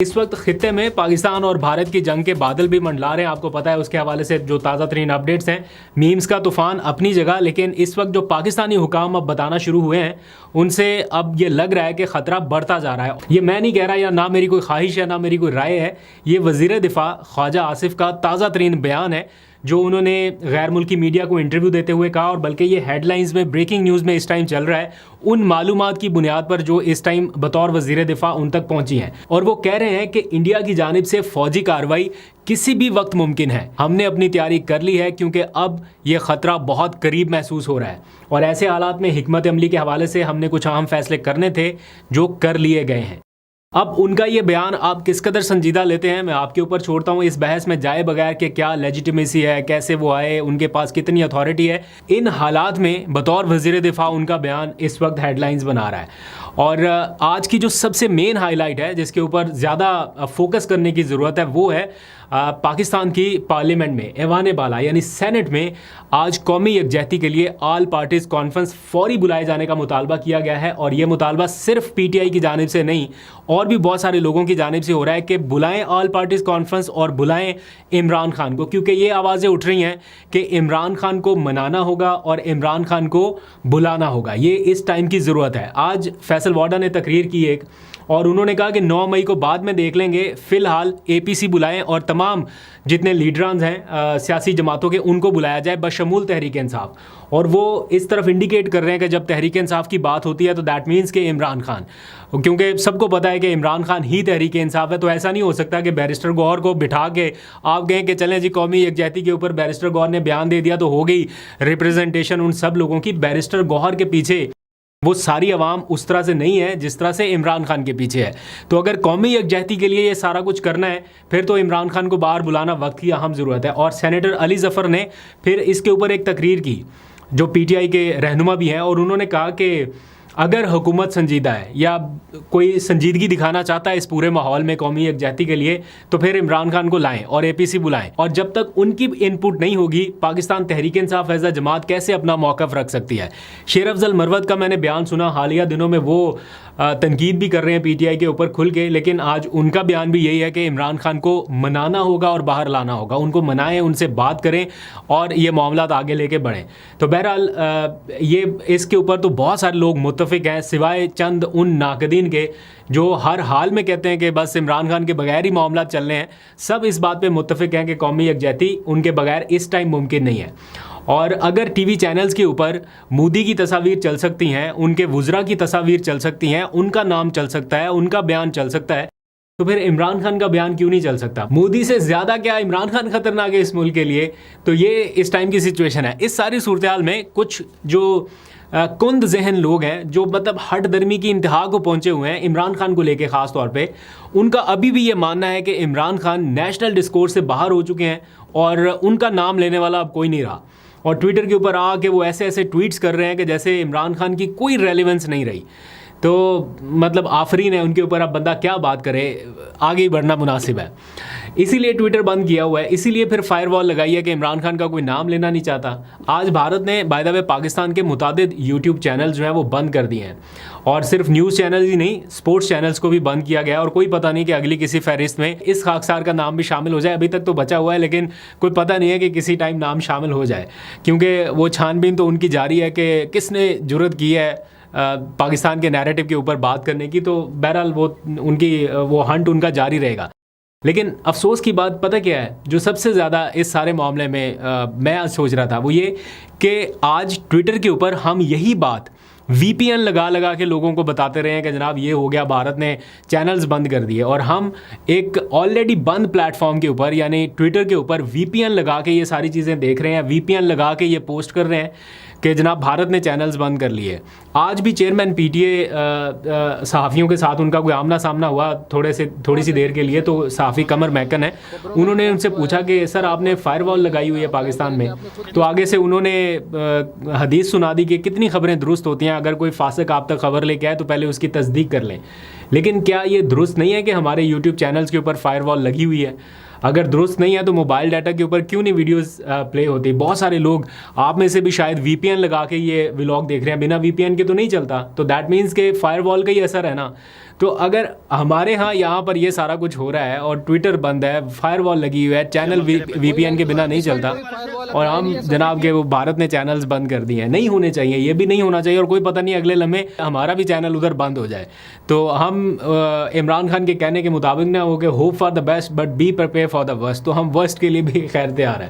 इस वक्त खित्ते में पाकिस्तान और भारत की जंग के बादल भी मंडला रहे हैं। आपको पता है, उसके हवाले से जो ताज़ा तरीन अपडेट्स हैं, मीम्स का तूफान अपनी जगह, लेकिन इस वक्त जो पाकिस्तानी हुकाम अब बताना शुरू हुए हैं उनसे अब ये लग रहा है कि ख़तरा बढ़ता जा रहा है। ये मैं नहीं कह रहा, या ना मेरी कोई ख्वाहिश है ना मेरी कोई राय है, ये वज़ीर दिफा ख्वाजा आसिफ का ताज़ा तरीन बयान है जो उन्होंने गैर मुल्की मीडिया को इंटरव्यू देते हुए कहा। और बल्कि ये हेडलाइंस में, ब्रेकिंग न्यूज़ में इस टाइम चल रहा है उन मालूमात की बुनियाद पर जो इस टाइम बतौर वज़ीर दिफा उन तक पहुंची हैं। और वो कह रहे हैं कि इंडिया की जानिब से फ़ौजी कार्रवाई किसी भी वक्त मुमकिन है। हमने अपनी तैयारी कर ली है क्योंकि अब ये ख़तरा बहुत करीब महसूस हो रहा है और ऐसे हालात में हिकमत अमली के हवाले से हमने कुछ अहम फैसले करने थे जो कर लिए गए हैं। अब उनका ये बयान आप किस कदर संजीदा लेते हैं मैं आपके ऊपर छोड़ता हूँ। इस बहस में जाए बगैर कि क्या लेजिटिमेसी है, कैसे वो आए, उनके पास कितनी अथॉरिटी है, इन हालात में बतौर वज़ीर दिफा उनका बयान इस वक्त हेडलाइंस बना रहा है। और आज की जो सबसे मेन हाईलाइट है जिसके ऊपर ज़्यादा फोकस करने की ज़रूरत है वो है पाकिस्तान की पार्लियामेंट में ऐवान बाला यानी सेनेट में आज कौमी यकजहती के लिए ऑल पार्टीज़ कॉन्फ्रेंस फौरी बुलाए जाने का मुतालबा किया गया है। और ये मुतालबा सिर्फ पीटीआई की जानिब से नहीं और भी बहुत सारे लोगों की जानिब से हो रहा है कि बुलाएं ऑल पार्टीज़ कॉन्फ्रेंस और बुलाएं इमरान खान को, क्योंकि ये आवाज़ें उठ रही हैं कि इमरान खान को मनाना होगा और इमरान खान को बुलाना होगा। ये इस टाइम की ज़रूरत है। आज फैसल वाडा ने तकरीर की एक, और उन्होंने कहा कि 9 मई को बाद में देख लेंगे, फ़िलहाल एपीसी बुलाएं और तमाम जितने लीडरान हैं सियासी जमातों के उनको बुलाया जाए बशमूल तहरीक इंसाफ। और वो इस तरफ इंडिकेट कर रहे हैं कि जब तहरीक इंसाफ की बात होती है तो दैट मीन्स कि इमरान खान, क्योंकि सबको पता है कि इमरान खान ही तहरीक इंसाफ है। तो ऐसा नहीं हो सकता कि बैरिस्टर गौहर को बिठा के आप कहें कि चलें जी कौमी यकजहती के ऊपर बैरिस्टर गौहर ने बयान दे दिया तो हो गई रिप्रेजेंटेशन उन सब लोगों की। बैरिस्टर गौहर के पीछे वो सारी अवाम उस तरह से नहीं है जिस तरह से इमरान खान के पीछे है। तो अगर कौमी यकजहती के लिए ये सारा कुछ करना है फिर तो इमरान खान को बाहर बुलाना वक्त की अहम ज़रूरत है। और सेनेटर अली ज़फ़र ने फिर इसके ऊपर एक तकरीर की जो पीटीआई के रहनुमा भी हैं, और उन्होंने कहा कि अगर हुकूमत संजीदा है या कोई संजीदगी दिखाना चाहता है इस पूरे माहौल में कौमी यकजहती के लिए तो फिर इमरान खान को लाएं और एपीसी बुलाएं। और जब तक उनकी इनपुट नहीं होगी पाकिस्तान तहरीक इंसाफ एज़ अ जमात कैसे अपना मौक़िफ़ रख सकती है। शेर अफजल मरवत का मैंने बयान सुना हालिया दिनों में, वो तनकीद भी कर रहे हैं पीटीआई के ऊपर खुल के, लेकिन आज उनका बयान भी यही है कि इमरान खान को मनाना होगा और बाहर लाना होगा। उनको मनाएं, उनसे बात करें और ये मामला आगे लेके बढ़ें। तो बहरहाल ये इसके ऊपर तो बहुत सारे लोग मुत्तफ़िक हैं सिवाय चंद उन नाकदीन के जो हर हाल में कहते हैं कि बस इमरान खान के बगैर ही मामला चलने हैं। सब इस बात पे मुत्तफ़िक हैं कि कौमी यकजहती उनके बगैर इस टाइम मुमकिन नहीं है। और अगर टीवी चैनल्स के ऊपर मोदी की तस्वीर चल सकती हैं, उनके वुज़रा की तस्वीर चल सकती हैं, उनका नाम चल सकता है, उनका बयान चल सकता है, तो फिर इमरान खान का बयान क्यों नहीं चल सकता। मोदी से ज़्यादा क्या इमरान खान ख़तरनाक है इस मुल्क के लिए। तो ये इस टाइम की सिचुएशन है। इस सारी सूरत हाल में कुछ जो कुंद जहन लोग हैं जो मतलब हट दर्मी की इंतहा को पहुंचे हुए हैं इमरान खान को लेके ख़ास तौर पे, उनका अभी भी ये मानना है कि इमरान खान नेशनल डिस्कोर्स से बाहर हो चुके हैं और उनका नाम लेने वाला अब कोई नहीं रहा। और ट्विटर के ऊपर आके वो ऐसे ऐसे ट्वीट्स कर रहे हैं कि जैसे इमरान खान की कोई रेलेवेंस नहीं रही। तो मतलब आफरीन है उनके ऊपर, अब बंदा क्या बात करे, आगे ही बढ़ना मुनासिब है। इसीलिए ट्विटर बंद किया हुआ है, इसीलिए फिर फायरवॉल लगाई है कि इमरान खान का कोई नाम लेना नहीं चाहता। आज भारत ने बाय द वे पाकिस्तान के मुतादिद यूट्यूब चैनल जो हैं वो बंद कर दिए हैं, और सिर्फ न्यूज़ चैनल ही नहीं स्पोर्ट्स चैनल्स को भी बंद किया गया। और कोई पता नहीं कि अगली किसी फहरिस्त में इस खाकसार का नाम भी शामिल हो जाए। अभी तक तो बचा हुआ है लेकिन कोई पता नहीं है कि किसी टाइम नाम शामिल हो जाए, क्योंकि वो छानबीन तो उनकी जारी है कि किसने जुर्रत की है पाकिस्तान के नैरेटिव के ऊपर बात करने की। तो बहरहाल वो उनकी वो हंट उनका जारी रहेगा। लेकिन अफसोस की बात पता क्या है, जो सबसे ज़्यादा इस सारे मामले में मैं आज सोच रहा था वो ये कि आज ट्विटर के ऊपर हम यही बात VPN लगा लगा के लोगों को बताते रहे हैं कि जनाब ये हो गया, भारत ने चैनल्स बंद कर दिए, और हम एक ऑलरेडी बंद प्लेटफॉर्म के ऊपर यानी ट्विटर के ऊपर VPN लगा के ये सारी चीज़ें देख रहे हैं, VPN लगा के ये पोस्ट कर रहे हैं कि जनाब भारत ने चैनल्स बंद कर लिए। आज भी चेयरमैन PTA सहाफ़ियों के साथ उनका कोई आमना सामना हुआ थोड़ी सी देर के लिए। तो सहाफ़ी कमर महकन है, उन्होंने उनसे पूछा कि सर आपने फायरवॉल लगाई हुई है पाकिस्तान में, तो आगे से उन्होंने हदीस सुना दी कि कितनी खबरें दुरुस्त होती हैं, अगर कोई फासिक आप तक खबर लेके आए तो पहले उसकी तस्दीक कर लें। लेकिन क्या ये दुरुस्त नहीं है कि हमारे यूट्यूब चैनल्स के ऊपर फायरवॉल लगी हुई है? अगर दुरुस्त नहीं है तो मोबाइल डाटा के ऊपर क्यों नहीं वीडियोस प्ले होती? बहुत सारे लोग आप में से भी शायद VPN लगा के ये व्लॉग देख रहे हैं, बिना VPN के तो नहीं चलता। तो दैट मीन्स के फायरवॉल का ही असर है ना। तो अगर हमारे यहाँ पर ये सारा कुछ हो रहा है और ट्विटर बंद है, फायरवॉल लगी हुई है, चैनल वीपीएन के बिना नहीं चलता, और हम जनाब के वो भारत ने चैनल्स बंद कर दिए हैं, नहीं होने चाहिए, ये भी नहीं होना चाहिए। और कोई पता नहीं अगले लम्हे हमारा भी चैनल उधर बंद हो जाए। तो हम इमरान खान के कहने के मुताबिक ना हो कि hope for the best but be prepare for the worst, तो हम वर्स्ट के लिए भी खैर तैयार हैं।